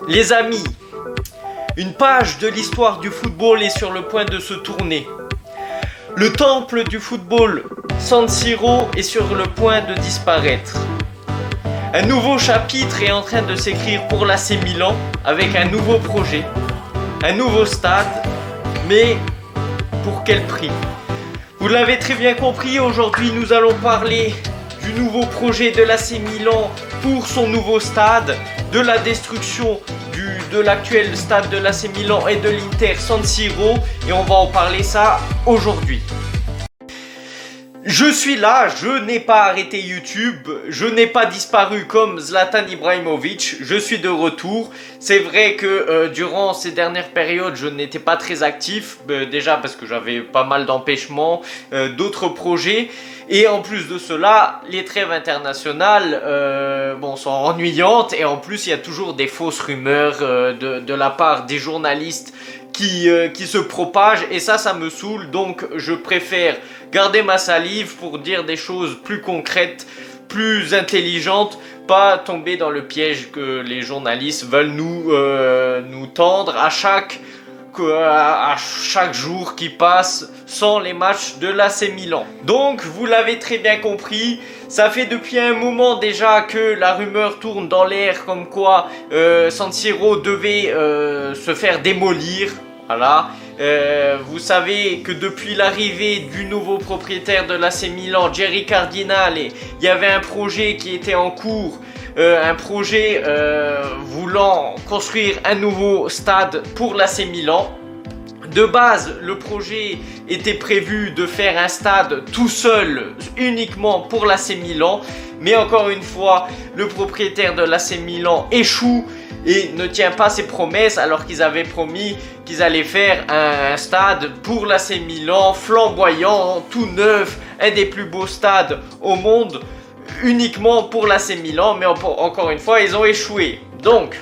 Les amis, une page de l'histoire du football est sur le point de se tourner. Le temple du football, San Siro, est sur le point de disparaître. Un nouveau chapitre est en train de s'écrire pour l'AC Milan avec un nouveau projet, un nouveau stade, mais pour quel prix? Vous l'avez très bien compris, aujourd'hui nous allons parler du nouveau projet de l'AC Milan pour son nouveau stade, de la destruction de l'actuel stade de l'AC Milan et de l'Inter San Siro, et on va en parler ça aujourd'hui. Je suis là, je n'ai pas arrêté YouTube, je n'ai pas disparu comme Zlatan Ibrahimovic, je suis de retour. C'est vrai que durant ces dernières périodes, je n'étais pas très actif, déjà parce que j'avais pas mal d'empêchements, d'autres projets. Et en plus de cela, les trêves internationales sont ennuyantes, et en plus il y a toujours des fausses rumeurs de la part des journalistes qui se propagent, et ça me saoule. Donc je préfère garder ma salive pour dire des choses plus concrètes, plus intelligentes, pas tomber dans le piège que les journalistes veulent nous tendre à chaque jour qui passe sans les matchs de l'AC Milan. Donc vous l'avez très bien compris, ça fait depuis un moment déjà que la rumeur tourne dans l'air comme quoi San Siro devait se faire démolir. Voilà. Vous savez que depuis l'arrivée du nouveau propriétaire de l'AC Milan, Jerry Cardinale, il y avait un projet qui était en cours, un projet voulant construire un nouveau stade pour l'AC Milan. De base, le projet était prévu de faire un stade tout seul, uniquement pour l'AC Milan. Mais encore une fois, le propriétaire de l'AC Milan échoue et ne tient pas ses promesses, alors qu'ils avaient promis qu'ils allaient faire un stade pour l'AC Milan, flamboyant, tout neuf, un des plus beaux stades au monde, uniquement pour l'AC Milan. Mais encore une fois, ils ont échoué. Donc,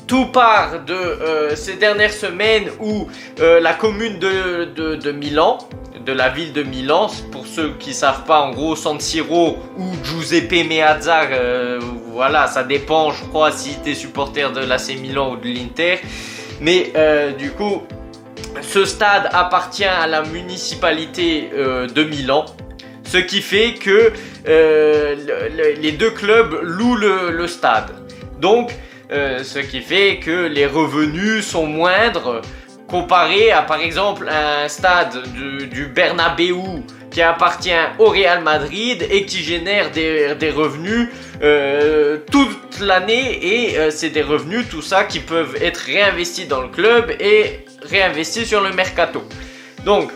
tout part de ces dernières semaines où la commune de Milan, de la ville de Milan, pour ceux qui ne savent pas, en gros San Siro ou Giuseppe Meazza, voilà, ça dépend, je crois, si tu es supporter de l'AC Milan ou de l'Inter. Mais du coup, ce stade appartient à la municipalité de Milan, ce qui fait que les deux clubs louent le stade. Donc, ce qui fait que les revenus sont moindres comparé à, par exemple, un stade du Bernabéu qui appartient au Real Madrid et qui génère des revenus toute l'année, et c'est des revenus, tout ça, qui peuvent être réinvestis dans le club et réinvestis sur le mercato. Donc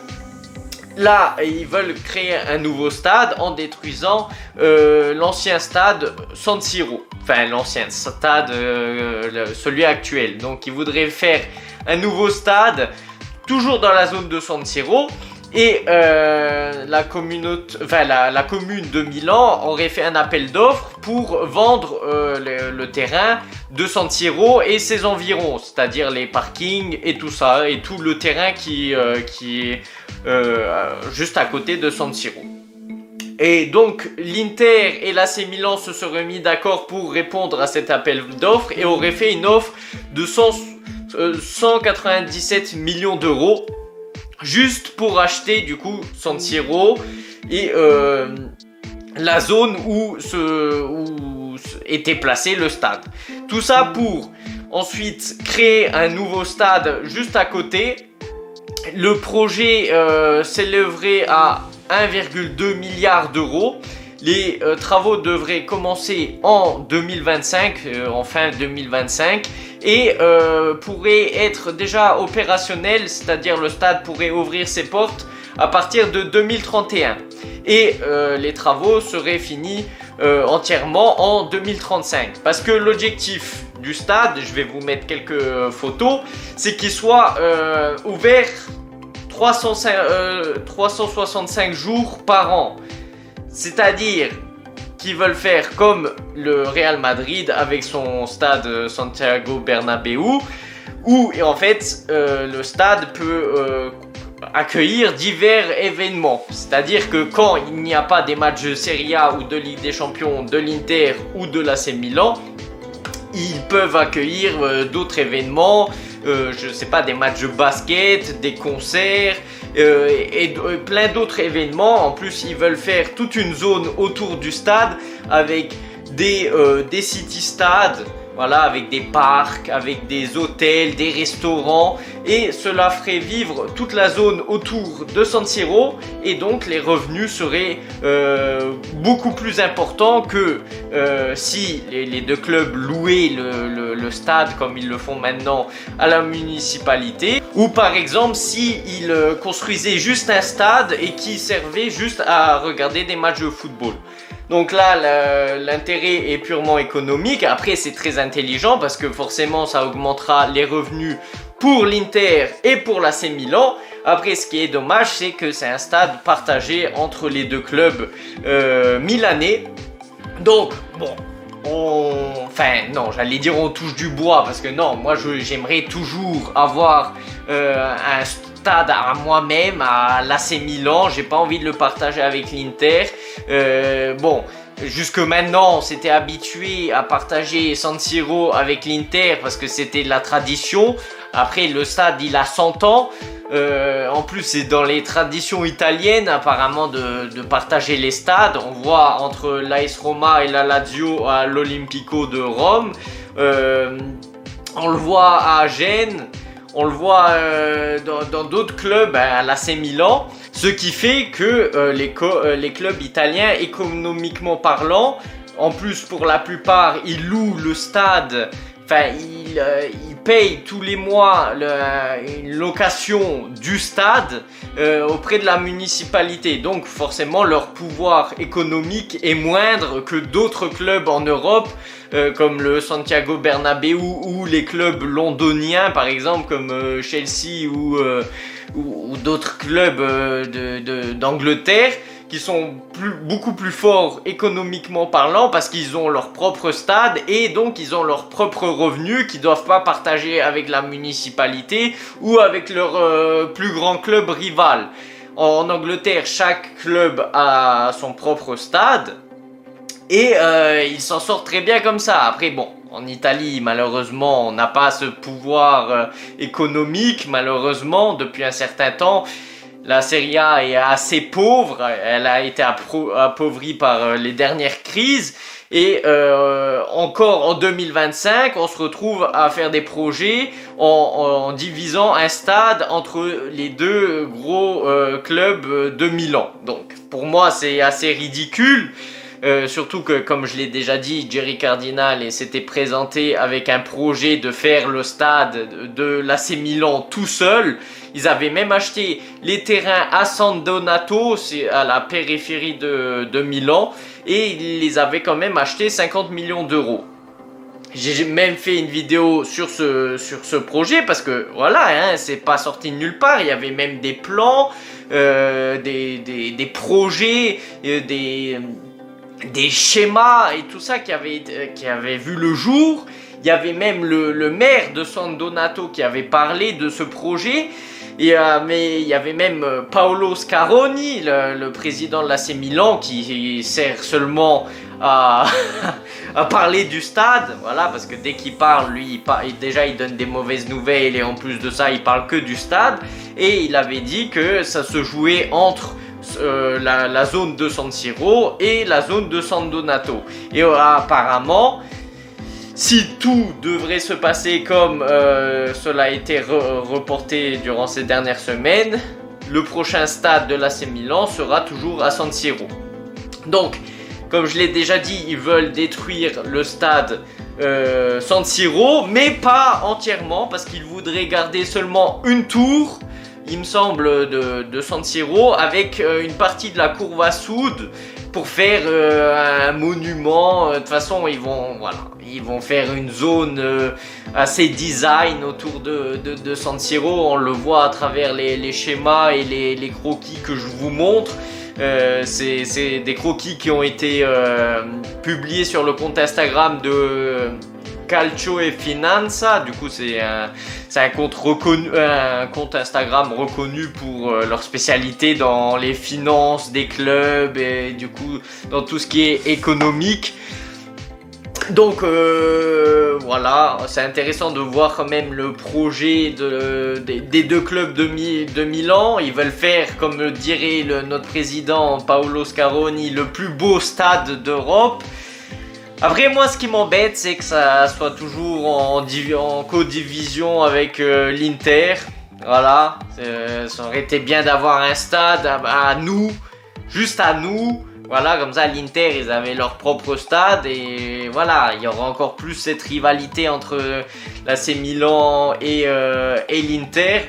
là, ils veulent créer un nouveau stade en détruisant l'ancien stade San Siro. Enfin, l'ancien stade, celui actuel. Donc, ils voudraient faire un nouveau stade, toujours dans la zone de San Siro. Et la commune de Milan aurait fait un appel d'offres pour vendre le terrain de San Siro et ses environs, c'est-à-dire les parkings et tout ça, et tout le terrain qui est juste à côté de San Siro. Et donc l'Inter et l'AC Milan se seraient mis d'accord pour répondre à cet appel d'offres et auraient fait une offre de 197 millions d'euros juste pour acheter du coup San Siro et la zone où était placé le stade. Tout ça pour ensuite créer un nouveau stade juste à côté. Le projet s'élèverait à 1,2 milliard d'euros. Les travaux devraient commencer en 2025, en fin 2025, et pourraient être déjà opérationnels, c'est-à-dire le stade pourrait ouvrir ses portes à partir de 2031. Et les travaux seraient finis entièrement en 2035. Parce que l'objectif du stade, je vais vous mettre quelques photos, c'est qu'il soit ouvert 365 jours par an. C'est-à-dire qu'ils veulent faire comme le Real Madrid avec son stade Santiago Bernabéu, où en fait le stade peut accueillir divers événements. C'est-à-dire que quand il n'y a pas des matchs de Serie A ou de Ligue des Champions de l'Inter ou de l'AC Milan, ils peuvent accueillir d'autres événements, je sais pas, des matchs de basket, des concerts et plein d'autres événements. En plus, ils veulent faire toute une zone autour du stade avec des city-stades. Voilà, avec des parcs, avec des hôtels, des restaurants, et cela ferait vivre toute la zone autour de San Siro, et donc les revenus seraient beaucoup plus importants que si les deux clubs louaient le stade comme ils le font maintenant à la municipalité, ou par exemple si ils construisaient juste un stade et qui servait juste à regarder des matchs de football. Donc là, l'intérêt est purement économique. Après, c'est très intelligent parce que forcément, ça augmentera les revenus pour l'Inter et pour l'AC Milan. Après, ce qui est dommage, c'est que c'est un stade partagé entre les deux clubs milanais. Donc, bon, enfin, non, j'allais dire on touche du bois parce que non, moi, j'aimerais toujours avoir un stade à moi-même, à l'AC Milan. J'ai pas envie de le partager avec l'Inter. Bon, jusque maintenant, on s'était habitué à partager San Siro avec l'Inter parce que c'était la tradition. Après, le stade, il a 100 ans. En plus, c'est dans les traditions italiennes apparemment de partager les stades. On voit entre l'AS Roma et la Lazio à l'Olimpico de Rome. On le voit à Gênes. On le voit dans d'autres clubs, à l'AC Milan, ce qui fait que les clubs italiens, économiquement parlant, en plus pour la plupart, ils louent le stade, enfin ils payent tous les mois une location du stade auprès de la municipalité. Donc forcément leur pouvoir économique est moindre que d'autres clubs en Europe, comme le Santiago Bernabéu ou les clubs londoniens par exemple comme Chelsea ou d'autres clubs d'Angleterre qui sont beaucoup plus forts économiquement parlant parce qu'ils ont leur propre stade et donc ils ont leurs propres revenus qu'ils ne doivent pas partager avec la municipalité ou avec leur plus grand club rival. En Angleterre, chaque club a son propre stade et ils s'en sortent très bien comme ça. Après bon, en Italie malheureusement on n'a pas ce pouvoir économique malheureusement depuis un certain temps. La Serie A est assez pauvre, elle a été appauvrie par les dernières crises et encore en 2025 on se retrouve à faire des projets en divisant un stade entre les deux gros clubs de Milan. Donc pour moi c'est assez ridicule. Surtout que comme je l'ai déjà dit, Jerry Cardinal s'était présenté avec un projet de faire le stade de l'AC Milan tout seul. Ils avaient même acheté les terrains à San Donato, c'est à la périphérie de Milan, et ils les avaient quand même achetés 50 millions d'euros. J'ai même fait une vidéo sur ce projet parce que voilà, hein, c'est pas sorti de nulle part. Il y avait même des plans, des projets, des schémas et tout ça qui avaient vu le jour. Il y avait même le maire de San Donato qui avait parlé de ce projet. Mais il y avait même Paolo Scaroni, le président de l'AC Milan, qui sert seulement à parler du stade. Voilà, parce que dès qu'il parle, lui, déjà il donne des mauvaises nouvelles et en plus de ça, il parle que du stade. Et il avait dit que ça se jouait entre la zone de San Siro et la zone de San Donato. Et apparemment, si tout devrait se passer comme cela a été reporté durant ces dernières semaines, le prochain stade de l'AC Milan sera toujours à San Siro. Donc, comme je l'ai déjà dit, ils veulent détruire le stade San Siro, mais pas entièrement, parce qu'ils voudraient garder seulement une tour, il me semble, de San Siro, avec une partie de la Curva Sud pour faire un monument. De toute façon, ils vont faire une zone assez design autour de San Siro. On le voit à travers les schémas et les croquis que je vous montre. C'est des croquis qui ont été publiés sur le compte Instagram de Calcio e Finanza. Du coup c'est un compte reconnu, un compte Instagram reconnu pour leur spécialité dans les finances des clubs et du coup dans tout ce qui est économique. Donc voilà, c'est intéressant de voir quand même le projet des deux clubs de Milan. Ils veulent faire, comme dirait notre président Paolo Scaroni, le plus beau stade d'Europe. Après moi ce qui m'embête c'est que ça soit toujours en co-division avec l'Inter. Voilà, ça aurait été bien d'avoir un stade à nous, juste à nous. Voilà, comme ça l'Inter ils avaient leur propre stade et voilà, il y aura encore plus cette rivalité entre l'AC Milan et l'Inter.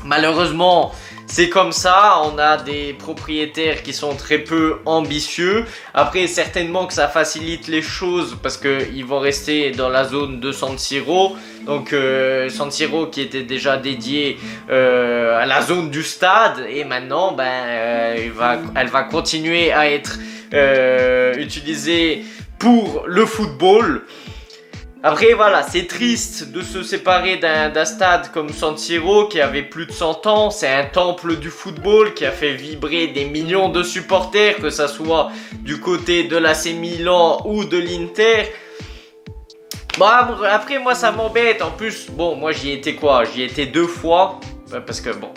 Malheureusement c'est comme ça, on a des propriétaires qui sont très peu ambitieux. Après certainement que ça facilite les choses parce qu'ils vont rester dans la zone de San Siro. Donc San Siro qui était déjà dédié à la zone du stade. Et maintenant elle va continuer à être utilisée pour le football. Après voilà, c'est triste de se séparer d'un stade comme San Siro qui avait plus de 100 ans. C'est un temple du football qui a fait vibrer des millions de supporters, que ça soit du côté de l'AC Milan ou de l'Inter. Bon, après moi ça m'embête. En plus, bon, moi j'y étais quoi? J'y étais 2 fois. Parce que bon,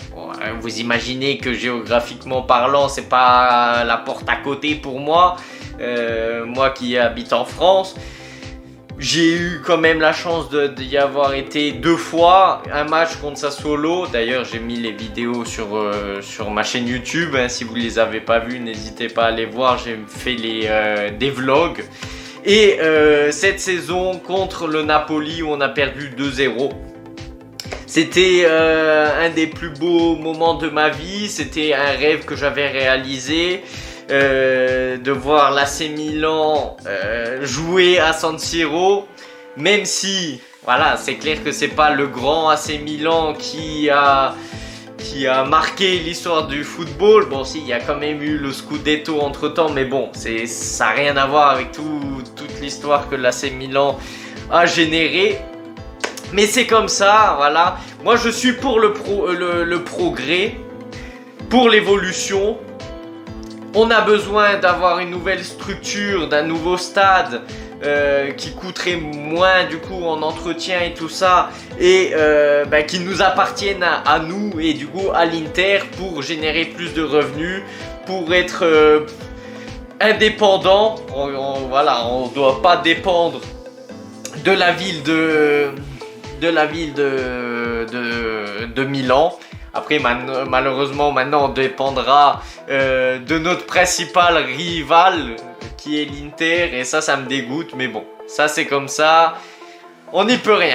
vous imaginez que géographiquement parlant, c'est pas la porte à côté pour moi. Moi qui habite en France. J'ai eu quand même la chance d'y avoir été 2 fois, un match contre Sassuolo. D'ailleurs, j'ai mis les vidéos sur ma chaîne YouTube. Hein, si vous ne les avez pas vues, n'hésitez pas à les voir. J'ai fait des vlogs. Et cette saison contre le Napoli où on a perdu 2-0. C'était un des plus beaux moments de ma vie. C'était un rêve que j'avais réalisé. De voir l'AC Milan jouer à San Siro, même si voilà, c'est clair que c'est pas le grand AC Milan qui a marqué l'histoire du football. Bon, si, il y a quand même eu le Scudetto entre temps, mais bon, ça n'a rien à voir avec toute l'histoire que l'AC Milan a générée. Mais c'est comme ça, voilà. Moi je suis pour le progrès, pour l'évolution. On a besoin d'avoir une nouvelle structure, d'un nouveau stade qui coûterait moins du coup en entretien et tout ça, et qui nous appartienne à nous et du coup à l'Inter pour générer plus de revenus, pour être indépendant. Voilà, on ne doit pas dépendre de la ville de Milan. Après, malheureusement, maintenant, on dépendra de notre principal rival, qui est l'Inter. Et ça me dégoûte. Mais bon, ça, c'est comme ça. On n'y peut rien.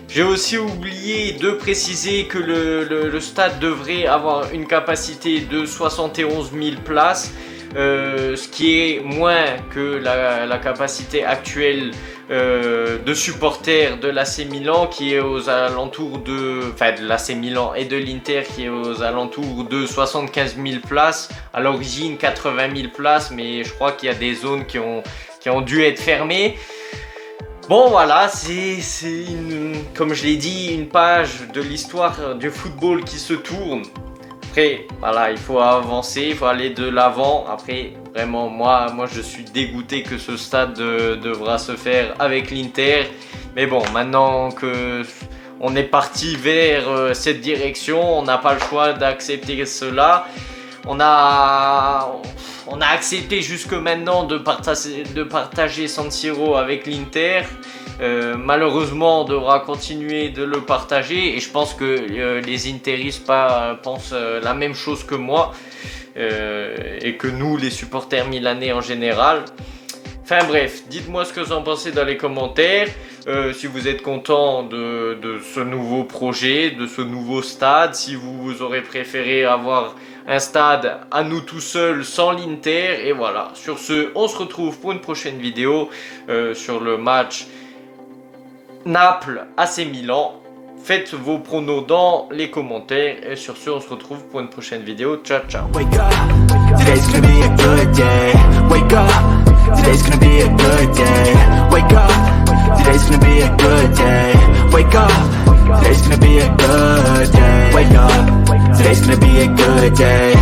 J'ai aussi oublié de préciser que le stade devrait avoir une capacité de 71 000 places. Ce qui est moins que la capacité actuelle de supporters de l'AC Milan qui est aux alentours de l'AC Milan et de l'Inter qui est aux alentours de 75 000 places. À l'origine 80 000 places, mais je crois qu'il y a des zones qui ont dû être fermées. Bon voilà, c'est comme je l'ai dit, une page de l'histoire du football qui se tourne. Après, voilà, il faut avancer, il faut aller de l'avant. Après, vraiment, moi je suis dégoûté que ce stade devra se faire avec l'Inter. Mais bon, maintenant que on est parti vers cette direction, on n'a pas le choix d'accepter cela. On a accepté jusque maintenant de partager San Siro avec l'Inter. Malheureusement, on devra continuer de le partager et je pense que les interistes pensent la même chose que moi et que nous, les supporters milanais en général. Enfin bref, dites-moi ce que vous en pensez dans les commentaires. Si vous êtes content de ce nouveau projet, de ce nouveau stade, si vous aurez préféré avoir un stade à nous tout seuls sans l'Inter. Et voilà, sur ce, on se retrouve pour une prochaine vidéo sur le match Naples AC Milan. Faites vos pronos dans les commentaires et sur ce on se retrouve pour une prochaine vidéo. Ciao ciao. Wake up, today's gonna be a good day. Wake up, today's gonna be a good day. Wake up, today's gonna be a good day. Wake up, today's gonna be a good day. Wake up, today's gonna be a good day.